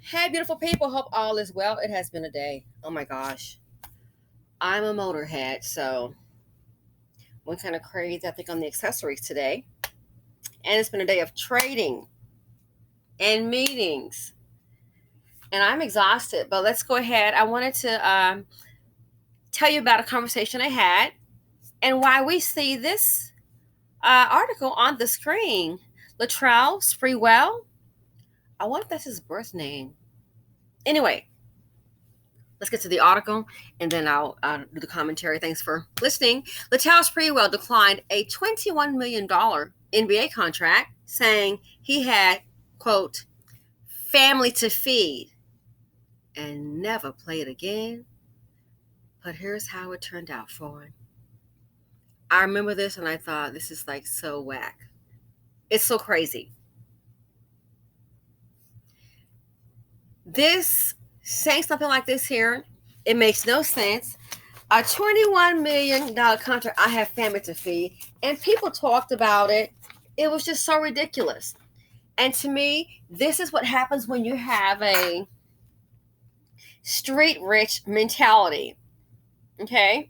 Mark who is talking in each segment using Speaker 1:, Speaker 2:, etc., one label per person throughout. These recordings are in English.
Speaker 1: Hey, beautiful people. Hope all is well. It has been a day. Oh my gosh. I'm a motorhead, so went kind of crazy, I think, on the accessories today. And it's been a day of trading and meetings. And I'm exhausted, but let's go ahead. I wanted to tell you about a conversation I had and why we see this article on the screen. Latrell Sprewell. I wonder if that's his birth name. Anyway, let's get to the article and then I'll do the commentary. Thanks for listening. Latrell Sprewell declined a $21 million NBA contract, saying he had, quote, family to feed and never played again. But here's how it turned out for him. I remember this and I thought, this is like so whack. It's so crazy. This, saying something like this here, it makes no sense. A $21 million contract, I have family to feed, and people talked about it. It was just so ridiculous. And to me, this is what happens when you have a street rich mentality. Okay?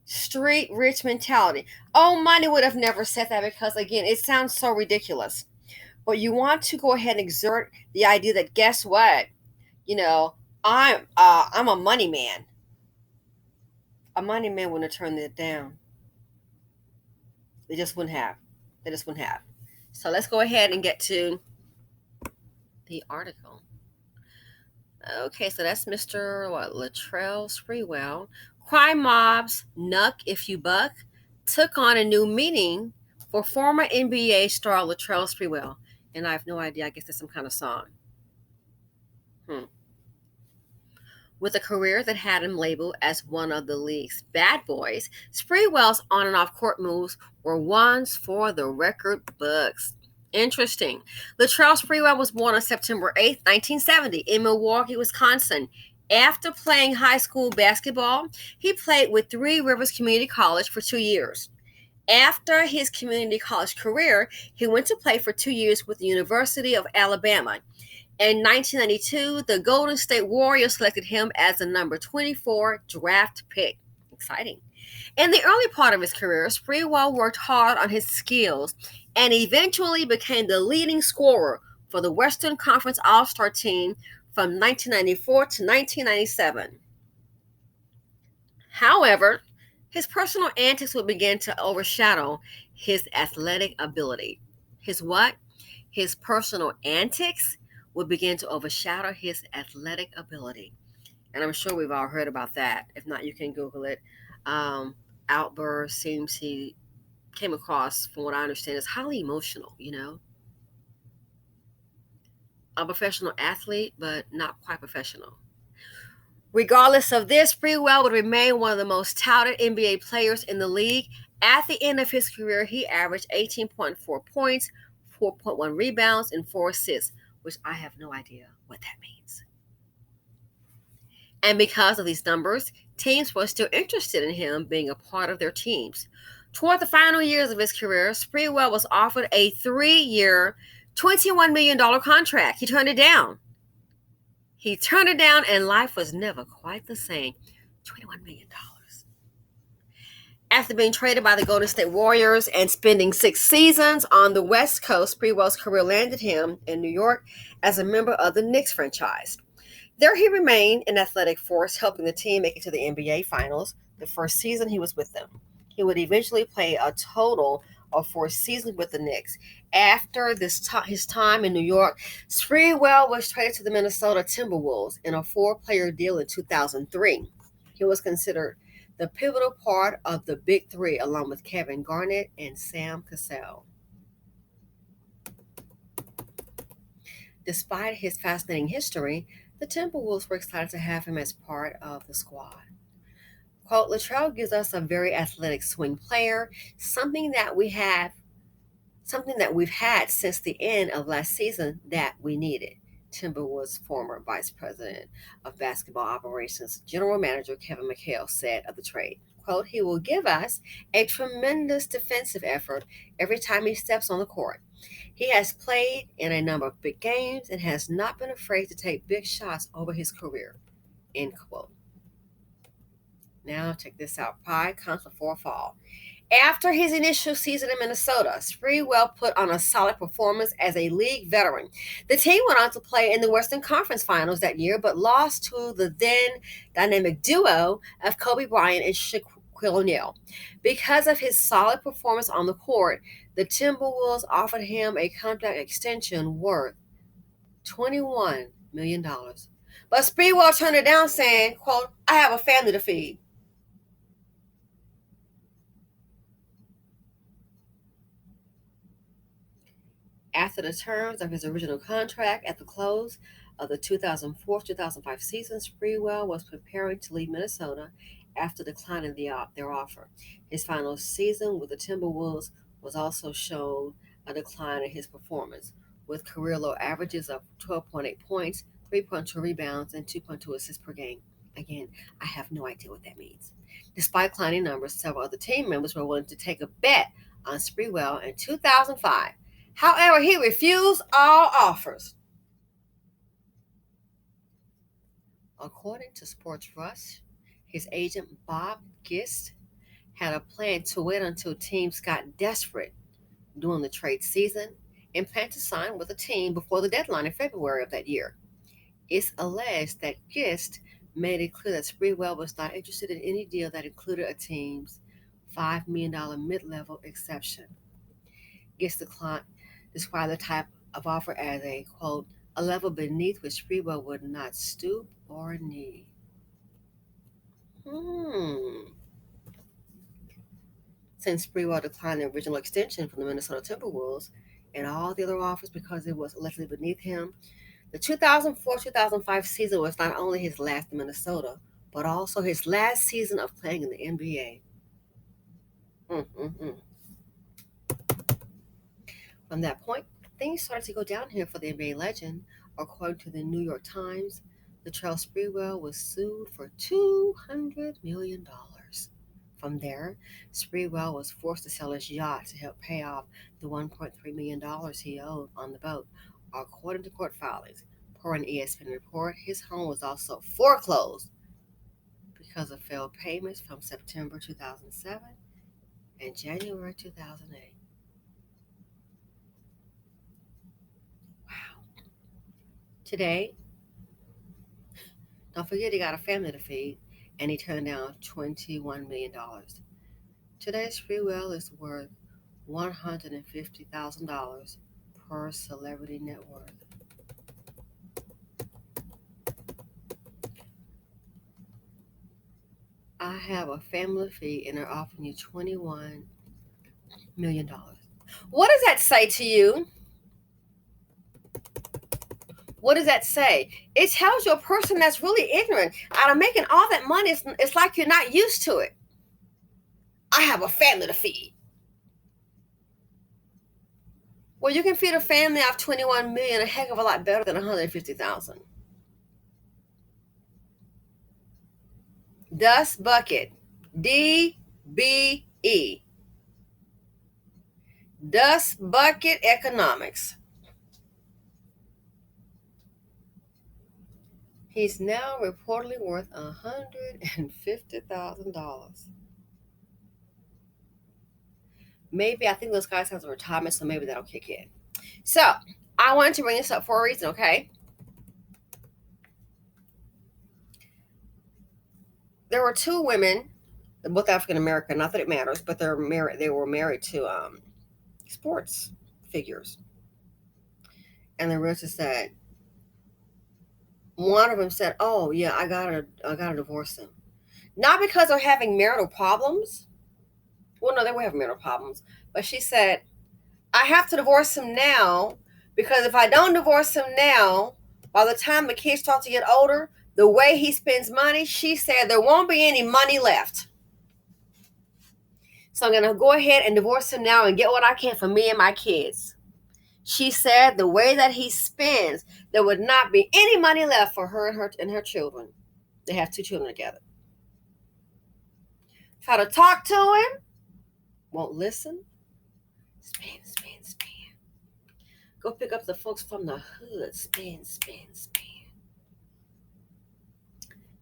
Speaker 1: Street rich mentality. Oh, money would have never said that because, again, it sounds so ridiculous. But you want to go ahead and exert the idea that, guess what? You know, I'm a money man. A money man wouldn't have turned it down. They just wouldn't have. So let's go ahead and get to the article. Okay, so that's Mr. Latrell Sprewell. Crime mobs, nuck if you buck, took on a new meaning for former NBA star Latrell Sprewell. And I have no idea. I guess that's some kind of song. With a career that had him labeled as one of the league's bad boys, Sprewell's on and off court moves were ones for the record books. Interesting. Latrell Sprewell was born on September 8, 1970 in Milwaukee, Wisconsin. After playing high school basketball, he played with Three Rivers Community College for 2 years. After his community college career, he went to play for 2 years with the University of Alabama. In 1992, the Golden State Warriors selected him as the number 24 draft pick. Exciting. In the early part of his career, Sprewell worked hard on his skills and eventually became the leading scorer for the Western Conference All-Star team from 1994 to 1997. However, his personal antics would begin to overshadow his athletic ability. His what? His personal antics would begin to overshadow his athletic ability. And I'm sure we've all heard about that. If not, you can Google it. Outburst seems he came across, from what I understand, is highly emotional, A professional athlete, but not quite professional. Regardless of this, Sprewell would remain one of the most touted NBA players in the league. At the end of his career, he averaged 18.4 points, 4.1 rebounds, and 4 assists, which I have no idea what that means. And because of these numbers, teams were still interested in him being a part of their teams. Toward the final years of his career, Sprewell was offered a 3-year, $21 million contract. He turned it down. And life was never quite the same. $21 million. After being traded by the Golden State Warriors and spending 6 seasons on the West Coast, Sprewell's career landed him in New York as a member of the Knicks franchise. There he remained an athletic force, helping the team make it to the NBA Finals the first season he was with them. He would eventually play a total of 4 seasons with the Knicks. After his time in New York, Sprewell was traded to the Minnesota Timberwolves in a 4-player deal in 2003. He was considered the pivotal part of the Big Three, along with Kevin Garnett and Sam Cassell. Despite his fascinating history, the Timberwolves were excited to have him as part of the squad. Quote, Latrell gives us a very athletic swing player, something that we've had since the end of last season that we needed. Timberwolves' former vice president of basketball operations, general manager Kevin McHale, said of the trade. Quote, he will give us a tremendous defensive effort every time he steps on the court. He has played in a number of big games and has not been afraid to take big shots over his career. End quote. Now check this out. Pride comes before a fall. After his initial season in Minnesota, Sprewell put on a solid performance as a league veteran. The team went on to play in the Western Conference Finals that year, but lost to the then dynamic duo of Kobe Bryant and Shaquille O'Neal. Because of his solid performance on the court, the Timberwolves offered him a contract extension worth $21 million. But Sprewell turned it down, saying, quote, "I have a family to feed." After the terms of his original contract at the close of the 2004-2005 season, Sprewell was preparing to leave Minnesota after declining their offer. His final season with the Timberwolves was also shown a decline in his performance, with career low averages of 12.8 points, 3.2 rebounds, and 2.2 assists per game. Again, I have no idea what that means. Despite declining numbers, several other team members were willing to take a bet on Sprewell in 2005. However, he refused all offers. According to Sports Rush, his agent Bob Gist had a plan to wait until teams got desperate during the trade season and planned to sign with a team before the deadline in February of that year. It's alleged that Gist made it clear that Sprewell was not interested in any deal that included a team's $5 million mid-level exception. Gist described the type of offer as a, quote, "a level beneath which Sprewell would not stoop or knee." Hmm. Since Sprewell declined the original extension from the Minnesota Timberwolves and all the other offers because it was allegedly beneath him, the 2004-2005 season was not only his last in Minnesota, but also his last season of playing in the NBA. Mm-mm-mm. From that point, things started to go downhill for the NBA legend. According to the New York Times, Latrell Sprewell was sued for $200 million. From there, Sprewell was forced to sell his yacht to help pay off the $1.3 million he owed on the boat. According to court filings, per an ESPN report, his home was also foreclosed because of failed payments from September 2007 and January 2008. Wow. Today, don't forget he got a family to feed, and he turned down $21 million. Today's Sprewell is worth $150,000 per celebrity net worth. I have a family fee and they're offering you $21 million. What does that say to you? What does that say? It tells you a person that's really ignorant out of making all that money. It's like you're not used to it. I have a family to feed. Well, you can feed a family off 21 million a heck of a lot better than 150,000. Dust Bucket, DBE, Dust Bucket Economics. He's now reportedly worth $150,000. Maybe I think those guys have a retirement, so maybe that'll kick in. So I wanted to bring this up for a reason, okay? There were two women, both African American. Not that it matters, but they're married. They were married to sports figures, and the realtor said one of them said, "Oh yeah, I gotta divorce him," not because they're having marital problems. Well, no, they were having marital problems, but she said, "I have to divorce him now because if I don't divorce him now, by the time the kids start to get older, the way he spends money," she said, "there won't be any money left. So I'm going to go ahead and divorce him now and get what I can for me and my kids." She said the way that he spends, there would not be any money left for her and her children. They have two children together. Try to talk to him, won't listen. Spend, spend, spend. Go pick up the folks from the hood. Spend, spend, spend.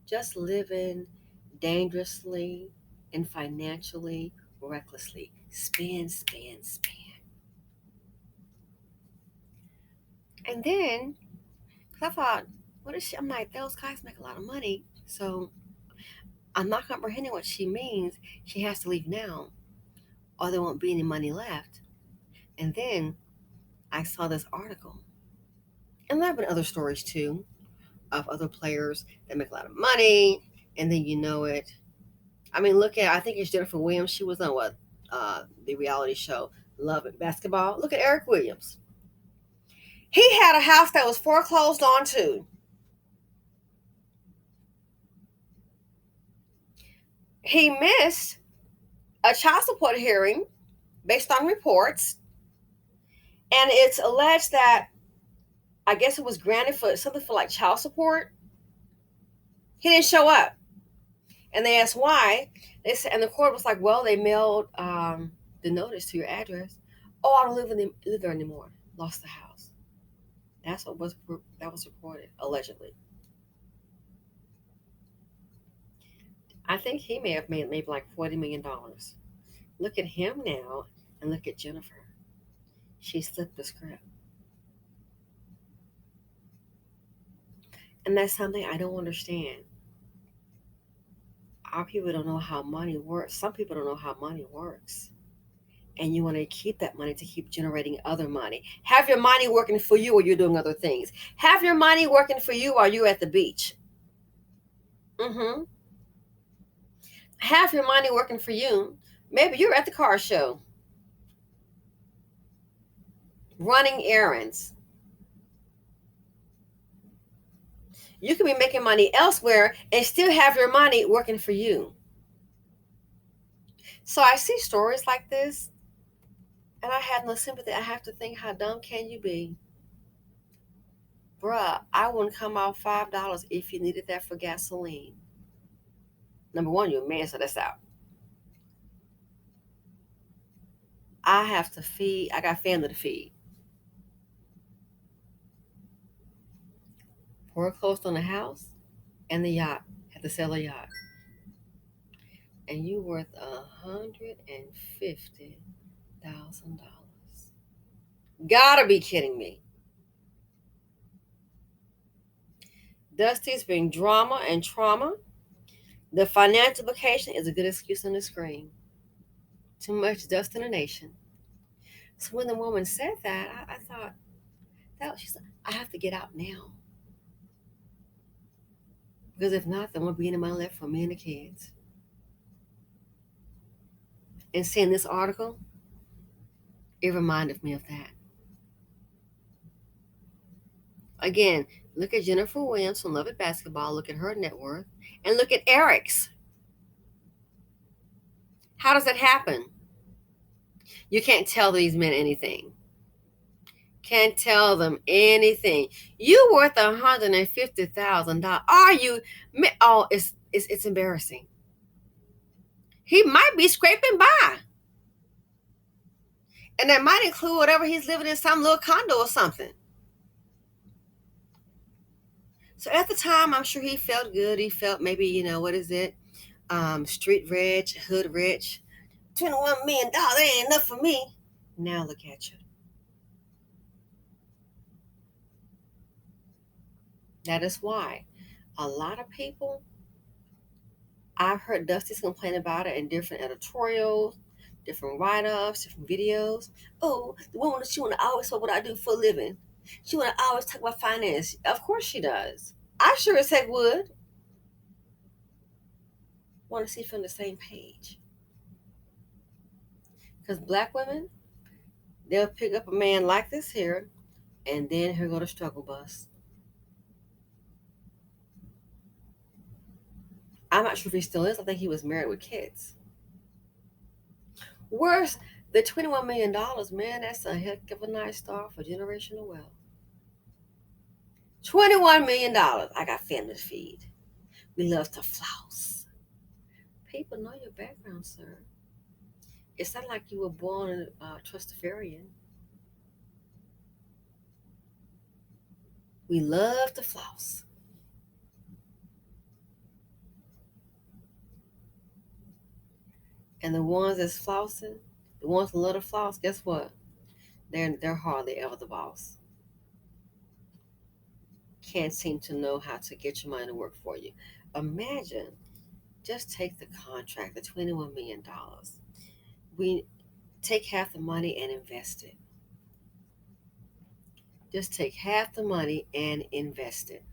Speaker 1: Just living dangerously and financially recklessly. Spend, spend, spend. And then, because I thought, what is she? I'm like, those guys make a lot of money. So I'm not comprehending what she means. She has to leave now, or there won't be any money left. And then I saw this article. And there have been other stories too of other players that make a lot of money, and then you know it. I mean, look at, I think it's Jennifer Williams. She was on what? The reality show Love and Basketball. Look at Eric Williams. He had a house that was foreclosed on too. He missed a child support hearing based on reports, and it's alleged that I guess it was granted for something for like child support. He didn't show up, and they asked why. They said, and the court was like, "Well, they mailed the notice to your address. Oh, I don't live there anymore. Lost the house." That's what was that was reported allegedly. I think he may have made maybe like $40 million. Look at him now, and look at Jennifer. She flipped the script, and that's something I don't understand. Our people don't know how money works. Some people don't know how money works. And you want to keep that money to keep generating other money. Have your money working for you while you're doing other things. Have your money working for you while you're at the beach. Mm-hmm. Have your money working for you. Maybe you're at the car show, running errands. You can be making money elsewhere and still have your money working for you. So I see stories like this, and I have no sympathy. I have to think, how dumb can you be? Bruh, I wouldn't come out $5 if you needed that for gasoline. Number one, you're a man, so that's out. I have to feed, I got family to feed. Foreclosed on the house and the yacht. Had to sell a yacht. And you worth $150,000. Gotta be kidding me. Dusty's been drama and trauma. The financial implication is a good excuse on the screen. Too much dust in the nation. So when the woman said that, I thought, that she said, I have to get out now. Because if not, there won't be any money left for me and the kids. And seeing this article, it reminded me of that. Again, look at Jennifer Williams from Love It Basketball. Look at her net worth. And look at Eric's. How does that happen? You can't tell these men anything. Can't tell them anything. You worth $150,000. Are you? Oh, it's embarrassing. He might be scraping by. And that might include whatever he's living in, some little condo or something. So at the time, I'm sure he felt good. He felt maybe, what is it? Street rich, hood rich. $21 million, that ain't enough for me. Now look at you. That is why a lot of people, I've heard Dusty's complain about it in different editorials, different write-ups, different videos. Oh, the woman, she want to always know what I do for a living. She want to always talk about finance. Of course she does. I sure as heck would want to see if you're on the same page. Because black women, they'll pick up a man like this here, and then here go the struggle bus. I'm not sure if he still is. I think he was married with kids. Where's the $21 million, man? That's a heck of a nice start for generational wealth. $21 million. I got family to feed. We love to flouse. People know your background, sir. It's not like you were born a Trustafarian. We love to floss. And the ones that's flossing, the ones that love to floss, guess what? They're hardly ever the boss. Can't seem to know how to get your money to work for you. Imagine, just take the contract, the $21 million. We take half the money and invest it. Just take half the money and invest it.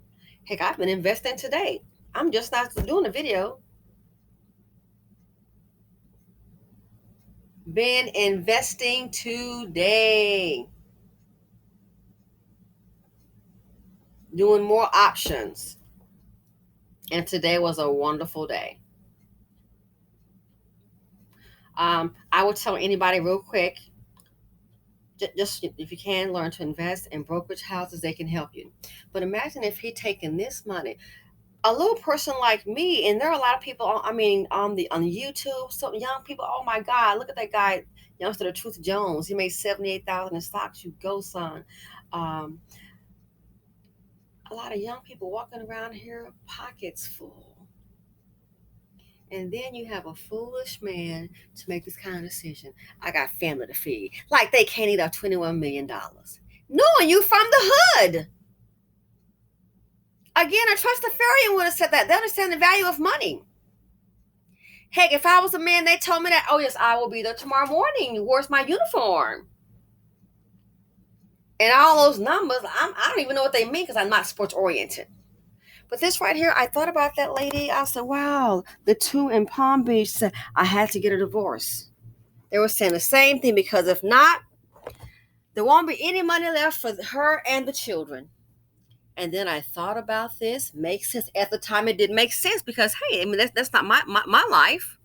Speaker 1: Heck, I've been investing today. I'm just not doing a video. Been investing today. Doing more options. And today was a wonderful day. I would tell anybody real quick, just if you can, learn to invest in brokerage houses. They can help you. But imagine if he'd taken this money, a little person like me, and there are a lot of people. I mean, on YouTube, some young people. Oh my God, look at that guy, youngster, the Truth Jones. He made 78,000 in stocks. You go, son. Um, a lot of young people walking around here, pockets full. And then you have a foolish man to make this kind of decision. I got family to feed. Like they can't eat up $21 million. Knowing you from the hood. Again, a trustafarian would have said that. They understand the value of money. Heck, if I was a man, they told me that, oh yes, I will be there tomorrow morning. Where's my uniform? And all those numbers, I don't even know what they mean because I'm not sports oriented. But this right here, I thought about that lady. I said, wow, the two in Palm Beach said I had to get a divorce. They were saying the same thing because if not, there won't be any money left for her and the children. And then I thought about this. Makes sense. At the time, it didn't make sense because, hey, I mean, that's not my life.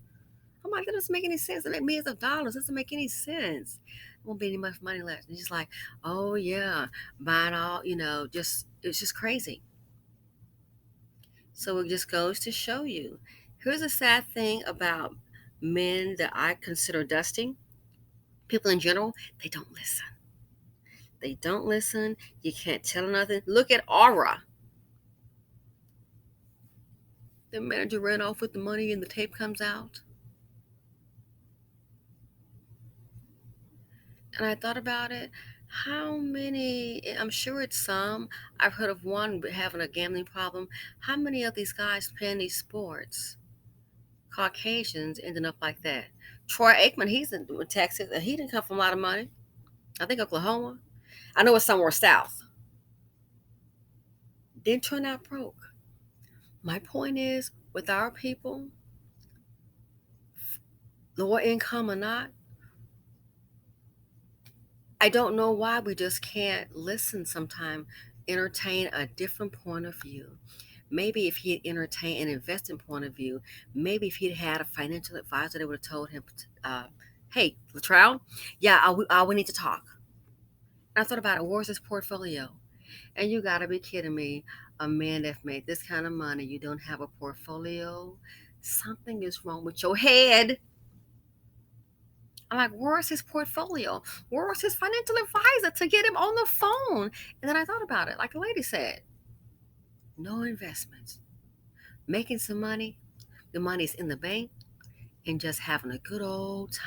Speaker 1: I'm like, that doesn't make any sense. It make millions of dollars. It doesn't make any sense. There won't be any much money left. And she's like, oh, yeah, buying all, it's just crazy. So it just goes to show you. Here's a sad thing about men that I consider dusting. People in general, they don't listen. They don't listen. You can't tell them nothing. Look at Aura. The manager ran off with the money and the tape comes out. And I thought about it. How many, I'm sure it's some, I've heard of one having a gambling problem. How many of these guys playing these sports, Caucasians, ending up like that? Troy Aikman, he's in Texas, and he didn't come from a lot of money. I think Oklahoma. I know it's somewhere south. Didn't turn out broke. My point is, with our people, lower income or not, I don't know why we just can't listen sometime, entertain a different point of view. Maybe if he had entertained an investing point of view, maybe if he'd had a financial advisor, they would have told him, hey, Latrell, yeah, we need to talk. I thought about it. Where's his portfolio? And you got to be kidding me. A man that made this kind of money, you don't have a portfolio? Something is wrong with your head. I'm like, where's his portfolio? Where's his financial advisor to get him on the phone? And then I thought about it. Like the lady said, no investments, making some money. The money's in the bank and just having a good old time.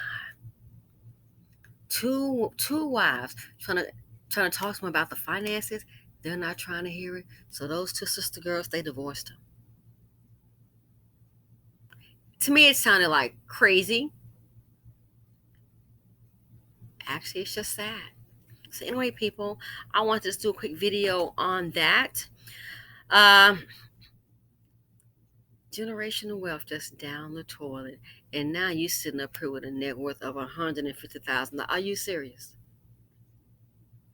Speaker 1: Two wives trying to talk to him about the finances. They're not trying to hear it. So those two sister girls, they divorced him. To me, it sounded like crazy. Actually, it's just sad. So anyway, people, I want to just do a quick video on that. Generational wealth just down the toilet, and now you sitting up here with a net worth of $150,000. Are you serious?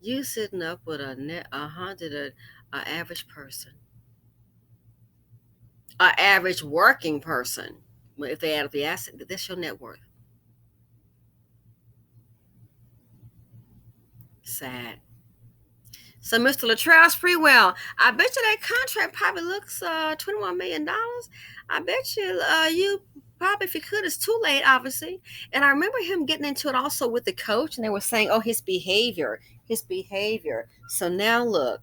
Speaker 1: You sitting up with a net 100, a average person, a average working person. Well, if they add up the asset, that's your net worth. Sad. So, Mr. Latrell Sprewell, I bet you that contract probably looks $21 million. I bet you probably, if you could, it's too late, obviously. And I remember him getting into it also with the coach, and they were saying, oh, his behavior. So now look,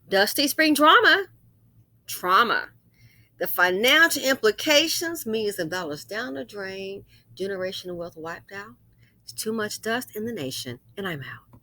Speaker 1: Dusty spring drama. Trauma. The financial implications, millions of dollars down the drain, generational wealth wiped out. It's too much dust in the nation, and I'm out.